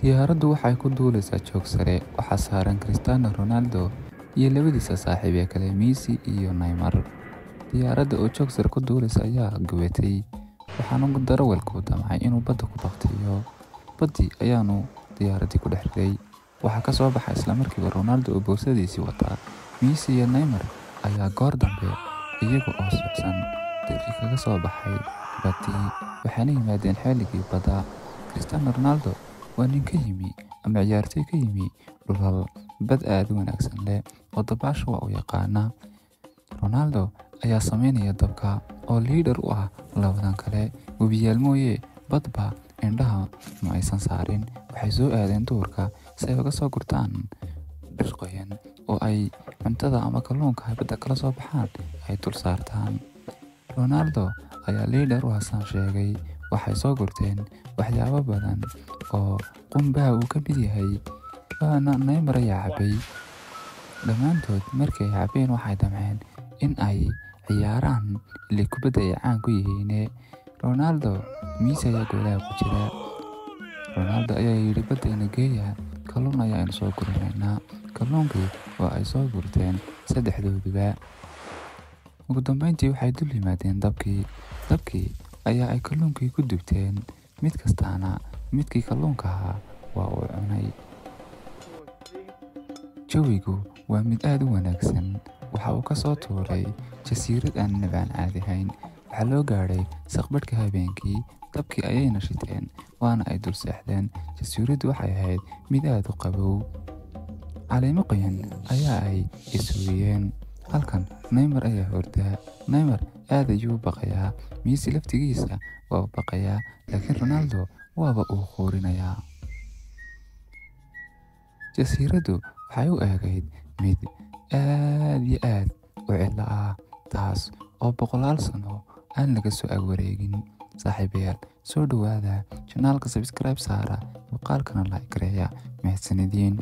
Diyaaraddu waxay ku duulaysaa joog sare, waxaa saaran Cristiano Ronaldo iyo labadiisa saaxiib ee kale Messi iyo Neymar. Diyaaradda oo joog sare ku duulaysa ayaa gubatay, waxaana darawalku damcay inuu badda ku daaqtiyo. Baddii ayaanu diyaaraddii ku dhex riday. Waxaa ka soo baxay isla markiiba Ronaldo oo bogsadiisii wata. Messi iyo Neymar ayaa goor dambe iyaga oo socsan dalkii kaga soo baxay baddii, waxaana yimaadeen xilligii badda. Cristiano Ronaldo waa nin ka yimi ama ciyaartoy ka yimi dhulal bad aad u wanaagsan leh oo dabaasha waa u yaqaana. Ronaldo ayaa sameynaya dabka oo liidar u ah labadan kale. Webiyaal mooye badba indhaha ma aysan saarin. Waxay soo aadeen duurka si ay uga soo gurtaan dhir qoyan oo ay cuntada ama kalluunka ay badda kala soo baxaan ay dul saartaan. Ronaldo ayaa liidar u hasaan sheegay. Waxay soo gurteen waxyaabo badan oo qumbaha uu ka mid yahay, waana Neymar ayaa cabay. Dhammaantood markay cabeen waxay damceen in ay ciyaaraan ilaa kubadda ay caan ku yihiin. Ronaldo Messi ayaa goolaha ku jira. Ronaldo ayaa yidhi baddeena geeya, kalluun ayaanu soo guranaynaa. Kalluunkii waa ay soo gurteen saddexdooduba. Ugu dambeyntii waxay dul yimaadeen dabkii ayaa ay kalluunkii ku dubteen. Mid kastaana midkii kalluunka ahaa waa uu cunay. Jawigu waa mid aad u wanaagsan. Waxa uu ka soo tuuray jasiirad aan nabaan caadi ahayn. Waxaa loo gaadhay saqbarhka habeenkii. Dabkii ayayna shiteen, waana ay dul seexdeen. Jasiiraddu waxay ahayd mid aad u qabow. Caleemo qoyan ayaa ay isuuyeen. Halkan Neymar ayaa hurda. Neymar aad ayuu u baqayaa. Messi laftigiisa waa u baqayaa, laakiin Ronaldo waaba uu quurinayaa. Jasiiraddu waxay u eegayd mid aad iyo aad u cidlo ah, taas oo boqolaal sano aan laga soo agwareegin. Saaxiibayaal, soo dhawaada channelka, subscribe saara, muuqaalkana like gareeya. Mahadsanidin.